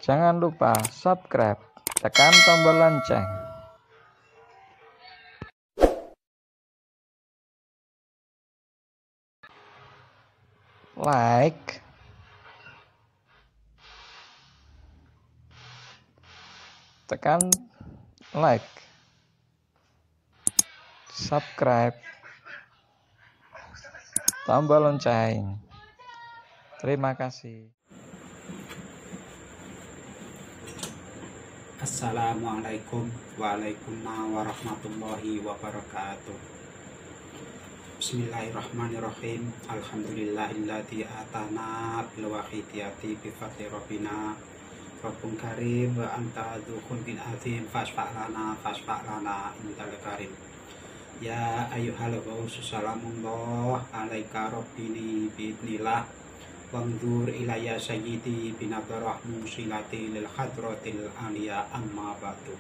Jangan lupa subscribe, tekan tombol lonceng. Like, tekan like, subscribe, tombol lonceng. Terima kasih. Assalamualaikum warahmatullahi wabarakatuh. Bismillahirrahmanirrahim. Alhamdulillahilladzi atana bil wahidiyati bi fadli rabbina rabbun karim wa anta dzukun bin azim fasfa'lana indal karim. Ya ayyuhal ghausu salamullah alaika rabbini biidnillah wangdur ilayya sayyidi binadarah musilati lil hadratil aliyah amma ba'du.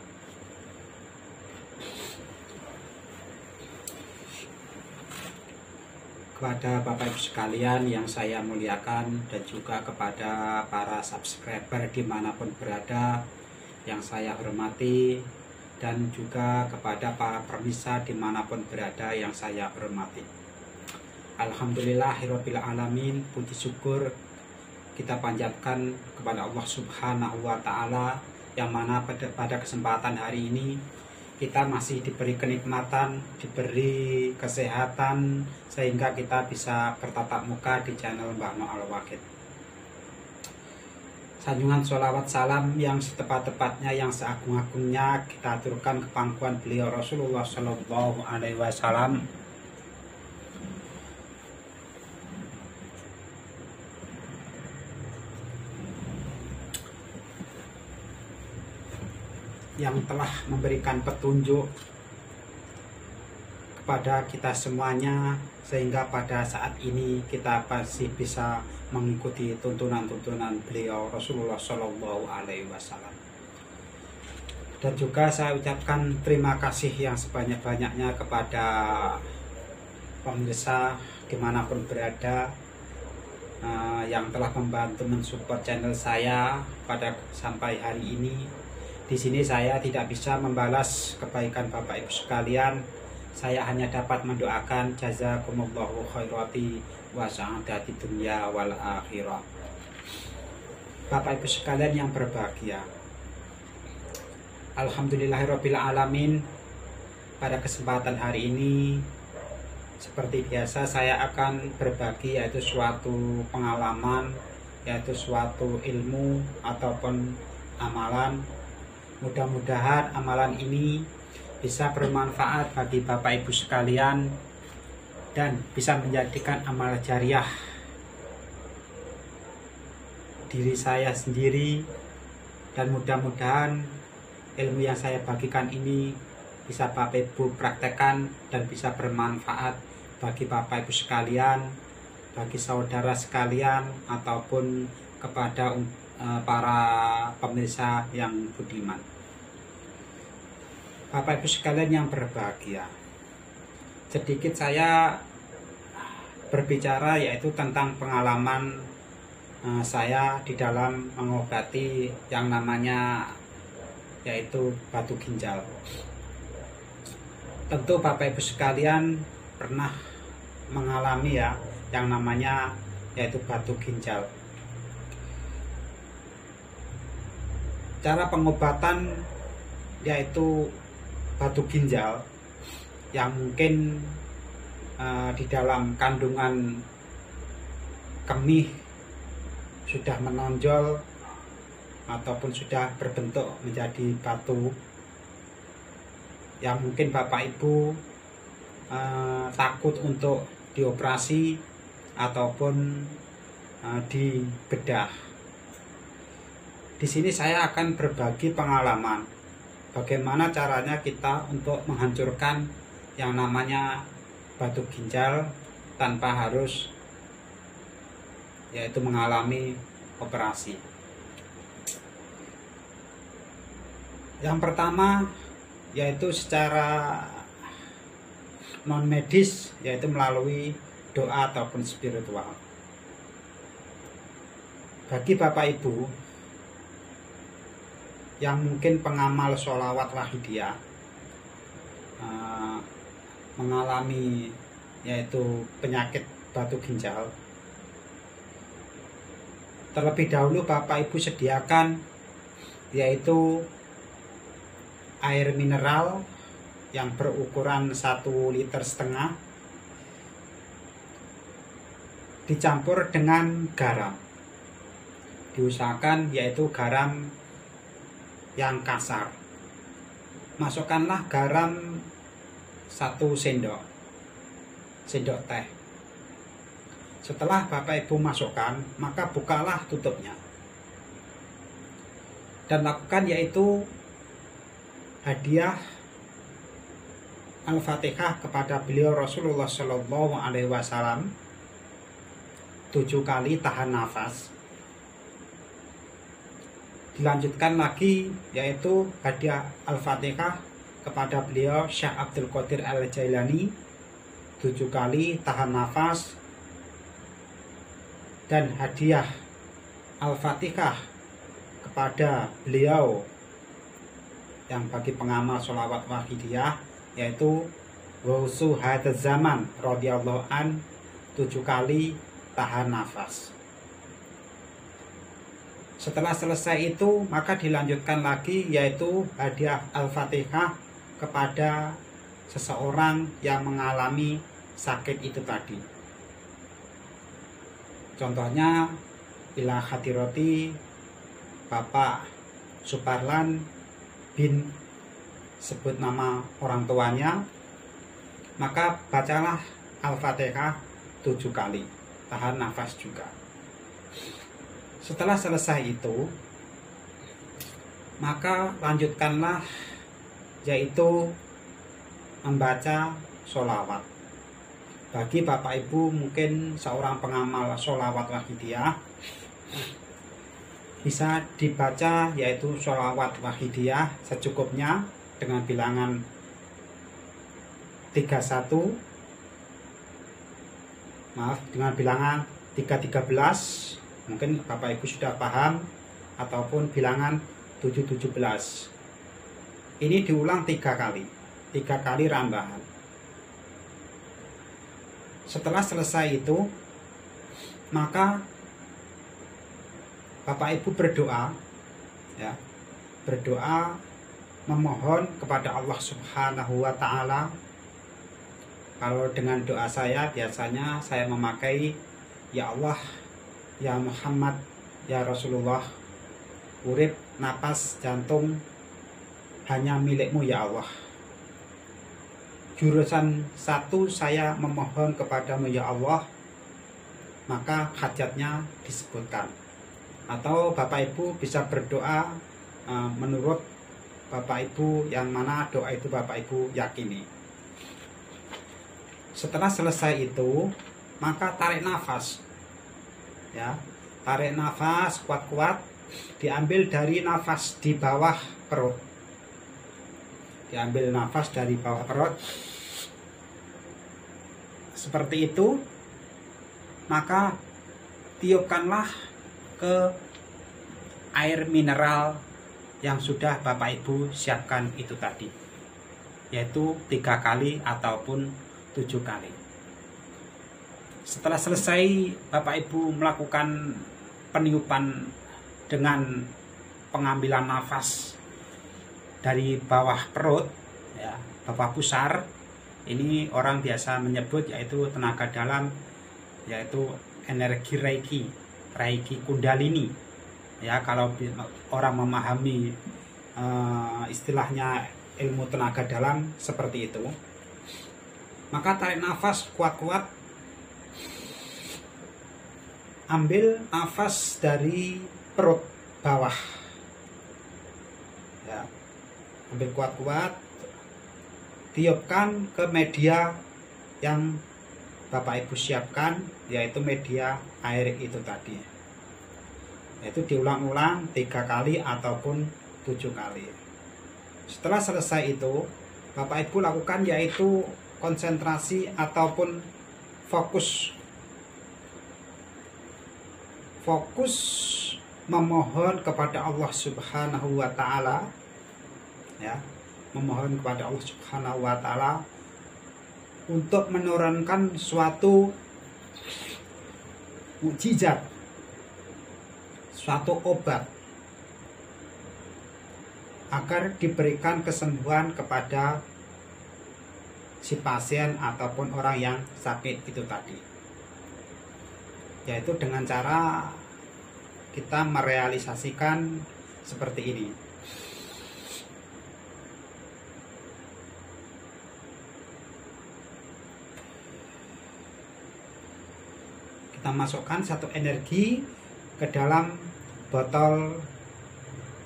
Kepada Bapak Ibu sekalian yang saya muliakan, dan juga kepada para subscriber dimanapun berada yang saya hormati, dan juga kepada para pemirsa dimanapun berada yang saya hormati. Alhamdulillahirabbil alamin, puji syukur kita panjatkan kepada Allah Subhanahu wa taala yang mana pada kesempatan hari ini kita masih diberi kenikmatan, diberi kesehatan sehingga kita bisa bertatap muka di channel Mbah No Al-Waqid. Sanjungan sholawat salam yang setepat-tepatnya, yang seagung-agungnya kita aturkan ke pangkuan beliau Rasulullah Shallallahu Alaihi Wasallam, yang telah memberikan petunjuk kepada kita semuanya sehingga pada saat ini kita masih bisa mengikuti tuntunan-tuntunan beliau Rasulullah Shallallahu Alaihi Wasallam. Dan juga saya ucapkan terima kasih yang sebanyak-banyaknya kepada pemirsa dimanapun berada yang telah membantu mensupport channel saya pada sampai hari ini. Di sini saya tidak bisa membalas kebaikan Bapak Ibu sekalian. Saya hanya dapat mendoakan jazakumullahu khairati wa sa'adati dunya wal akhirah. Bapak Ibu sekalian yang berbahagia, alhamdulillahirabbil alamin, pada kesempatan hari ini seperti biasa saya akan berbagi yaitu suatu pengalaman, yaitu suatu ilmu ataupun amalan. Mudah-mudahan amalan ini bisa bermanfaat bagi Bapak Ibu sekalian dan bisa menjadikan amal jariah diri saya sendiri, dan mudah-mudahan ilmu yang saya bagikan ini bisa Bapak Ibu praktekkan dan bisa bermanfaat bagi Bapak Ibu sekalian, bagi saudara sekalian, ataupun kepada para pemirsa yang budiman. Bapak Ibu sekalian yang berbahagia, sedikit saya berbicara yaitu tentang pengalaman saya di dalam mengobati yang namanya yaitu batu ginjal. Tentu Bapak Ibu sekalian pernah mengalami ya yang namanya yaitu batu ginjal. Cara pengobatan yaitu batu ginjal yang mungkin di dalam kandungan kemih sudah menonjol ataupun sudah berbentuk menjadi batu, yang mungkin Bapak Ibu takut untuk dioperasi ataupun dibedah. Di sini saya akan berbagi pengalaman bagaimana caranya kita untuk menghancurkan yang namanya batu ginjal tanpa harus yaitu mengalami operasi. Yang pertama yaitu secara non medis, yaitu melalui doa ataupun spiritual. Bagi Bapak Ibu yang mungkin pengamal sholawat wahidiyah mengalami yaitu penyakit batu ginjal, terlebih dahulu Bapak Ibu sediakan yaitu air mineral yang berukuran 1,5 liter dicampur dengan garam. Diusahakan yaitu garam yang kasar. Masukkanlah garam 1 sendok teh. Setelah Bapak Ibu masukkan, maka bukalah tutupnya dan lakukan yaitu hadiah Al-Fatihah kepada beliau Rasulullah Shallallahu Alaihi Wasallam 7 kali tahan nafas. Dilanjutkan lagi yaitu hadiah Al-Fatihah kepada beliau Syekh Abdul Qadir Al-Jailani 7 kali tahan nafas, dan hadiah Al-Fatihah kepada beliau yang bagi pengamal sholawat wahidiyah yaitu Wausu Hadaz Zaman radhiyallahu an 7 kali tahan nafas. Setelah selesai itu maka dilanjutkan lagi yaitu hadiah Al-Fatihah kepada seseorang yang mengalami sakit itu tadi. Contohnya ila hadiroti Bapak Suparlan bin, sebut nama orang tuanya, maka bacalah Al-Fatihah 7 kali, tahan nafas juga. Setelah selesai itu maka lanjutkanlah yaitu membaca sholawat. Bagi Bapak Ibu mungkin seorang pengamal sholawat wahidiyah, bisa dibaca yaitu sholawat wahidiyah secukupnya dengan bilangan 31, dengan bilangan 313, mungkin Bapak Ibu sudah paham, ataupun bilangan 717. Ini diulang 3 kali rambahan. Setelah selesai itu maka Bapak Ibu berdoa ya, berdoa memohon kepada Allah Subhanahu wa taala. Kalau dengan doa saya biasanya saya memakai ya Allah, ya Muhammad, ya Rasulullah, urip, napas, jantung hanya milikmu ya Allah. Jurusan 1 saya memohon kepadamu ya Allah, maka hajatnya disebutkan. Atau Bapak Ibu bisa berdoa menurut Bapak Ibu yang mana doa itu Bapak Ibu yakini. Setelah selesai itu maka tarik nafas ya, tarik nafas kuat-kuat, diambil dari nafas di bawah perut. Diambil nafas dari bawah perut seperti itu, maka tiupkanlah ke air mineral yang sudah Bapak Ibu siapkan itu tadi, yaitu 3 kali ataupun 7 kali. Setelah selesai Bapak Ibu melakukan peniupan dengan pengambilan nafas dari bawah perut ya, bawah pusar, ini orang biasa menyebut yaitu tenaga dalam, yaitu energi Reiki Kundalini ya, kalau orang memahami istilahnya ilmu tenaga dalam seperti itu. Maka tarik nafas kuat-kuat, ambil nafas dari perut bawah ya, ambil kuat-kuat, tiupkan ke media yang Bapak Ibu siapkan, yaitu media air itu tadi. Yaitu diulang-ulang 3 kali ataupun 7 kali. Setelah selesai itu Bapak Ibu lakukan yaitu konsentrasi ataupun fokus memohon kepada Allah Subhanahu wa taala, ya, memohon kepada Allah Subhanahu wa taala untuk menurunkan suatu mukjizat, suatu obat agar diberikan kesembuhan kepada si pasien ataupun orang yang sakit itu tadi, yaitu dengan cara kita merealisasikan seperti ini. Kita masukkan satu energi ke dalam botol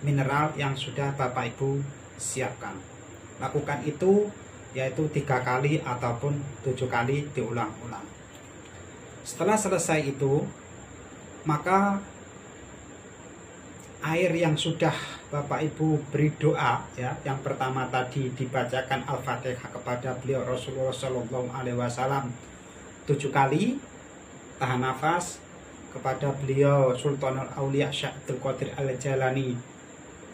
mineral yang sudah Bapak Ibu siapkan. Lakukan itu yaitu 3 kali ataupun 7 kali diulang-ulang. Setelah selesai itu, maka air yang sudah Bapak Ibu beri doa, ya, yang pertama tadi dibacakan Al-Fatihah kepada beliau Rasulullah Shallallahu Alaihi Wasallam 7 kali, tahan nafas, kepada beliau Sultanul Aulia Syekh Abdul Qadir Al-Jailani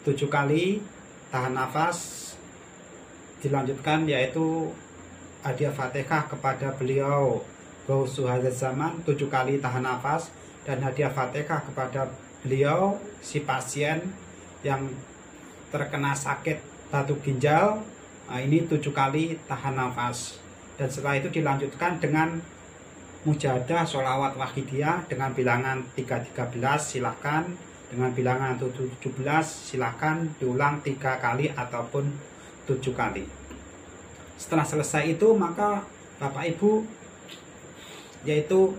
7 kali, tahan nafas, dilanjutkan yaitu hadiah Fatihah kepada beliau Gausu Hadzal Zaman 7 kali, tahan nafas, dan hadiah Fatihah kepada beliau si pasien yang terkena sakit batu ginjal, nah ini 7 kali tahan nafas. Dan setelah itu dilanjutkan dengan mujahadah sholawat wahidiyah dengan bilangan 313, silahkan, dengan bilangan 17 silahkan diulang 3 kali ataupun 7 kali. Setelah selesai itu, maka Bapak Ibu yaitu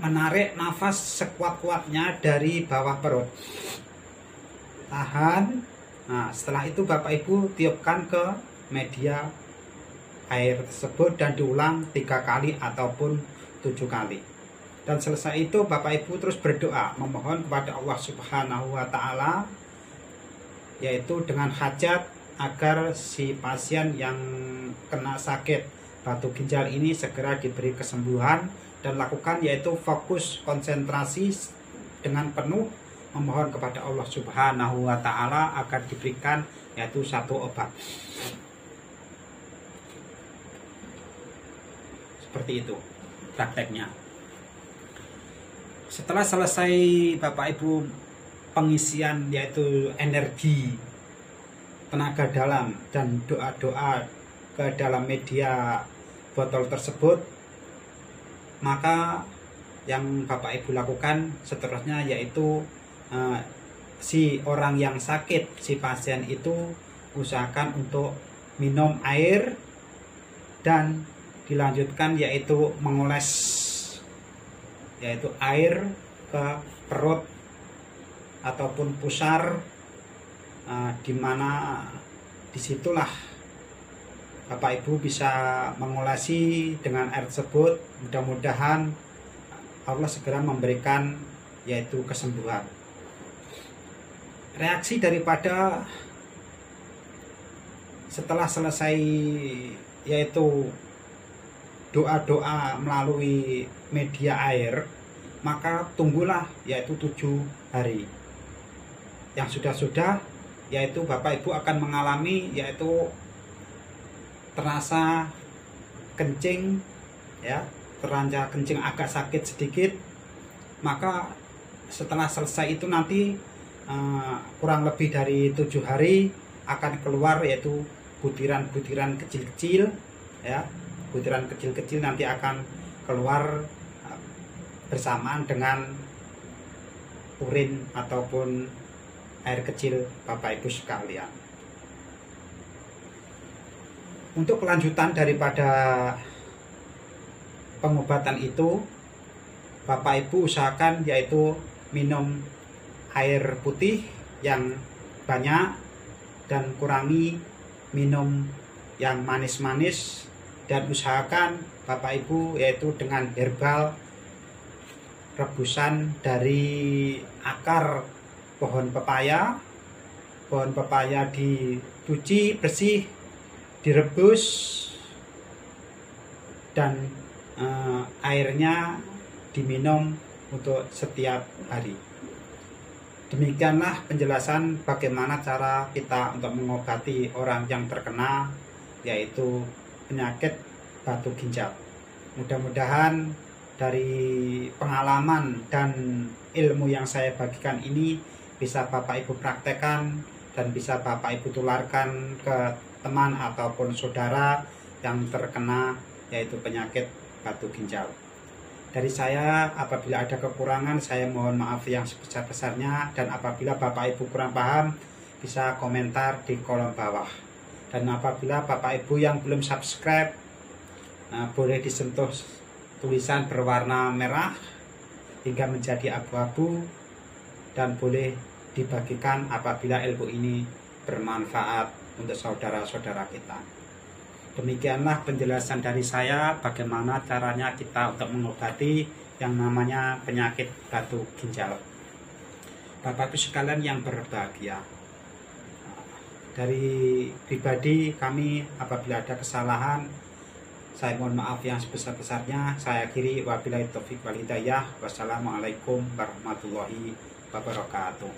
menarik nafas sekuat-kuatnya dari bawah perut, tahan. Nah, setelah itu Bapak Ibu tiupkan ke media air tersebut dan diulang 3 kali ataupun 7 kali. Dan selesai itu Bapak Ibu terus berdoa memohon kepada Allah Subhanahu wa taala, yaitu dengan hajat agar si pasien yang kena sakit batu ginjal ini segera diberi kesembuhan, dan lakukan yaitu fokus konsentrasi dengan penuh memohon kepada Allah Subhanahu wa taala agar diberikan yaitu satu obat. Seperti itu prakteknya. Setelah selesai Bapak Ibu pengisian yaitu energi, tenaga dalam dan doa-doa ke dalam media botol tersebut, maka yang Bapak Ibu lakukan seterusnya yaitu si orang yang sakit, si pasien itu usahakan untuk minum air dan dilanjutkan yaitu mengoles yaitu air ke perut ataupun pusar, di mana disitulah Bapak Ibu bisa mengolesi dengan air tersebut. Mudah-mudahan Allah segera memberikan yaitu kesembuhan. Reaksi daripada setelah selesai yaitu doa-doa melalui media air, maka tunggulah yaitu 7 hari. Yang sudah-sudah yaitu Bapak Ibu akan mengalami yaitu terasa kencing, ya, terasa kencing agak sakit sedikit. Maka setelah selesai itu nanti kurang lebih dari 7 hari akan keluar yaitu butiran-butiran kecil-kecil, ya, butiran kecil-kecil nanti akan keluar bersamaan dengan urin ataupun air kecil Bapak Ibu sekalian. Untuk kelanjutan daripada pengobatan itu, Bapak Ibu usahakan yaitu minum air putih yang banyak dan kurangi minum yang manis-manis, dan usahakan Bapak Ibu yaitu dengan herbal rebusan dari akar pohon pepaya. Pohon pepaya dicuci bersih, direbus, dan airnya diminum untuk setiap hari. Demikianlah penjelasan bagaimana cara kita untuk mengobati orang yang terkena yaitu penyakit batu ginjal. Mudah-mudahan dari pengalaman dan ilmu yang saya bagikan ini bisa Bapak Ibu praktekkan dan bisa Bapak Ibu tularkan ke teman ataupun saudara yang terkena yaitu penyakit batu ginjal. Dari saya, apabila ada kekurangan, saya mohon maaf yang sebesar-besarnya. Dan apabila Bapak Ibu kurang paham, bisa komentar di kolom bawah. Dan apabila Bapak Ibu yang belum subscribe, boleh disentuh tulisan berwarna merah hingga menjadi abu-abu. Dan boleh dibagikan apabila ilmu ini bermanfaat untuk saudara-saudara kita. Demikianlah penjelasan dari saya bagaimana caranya kita untuk mengobati yang namanya penyakit batu ginjal. Bapak Ibu sekalian yang berbahagia, dari pribadi kami apabila ada kesalahan, saya mohon maaf yang sebesar-besarnya. Saya akhiri, wabillahi taufiq wal hidayah. Wassalamualaikum warahmatullahi wabarakatuh.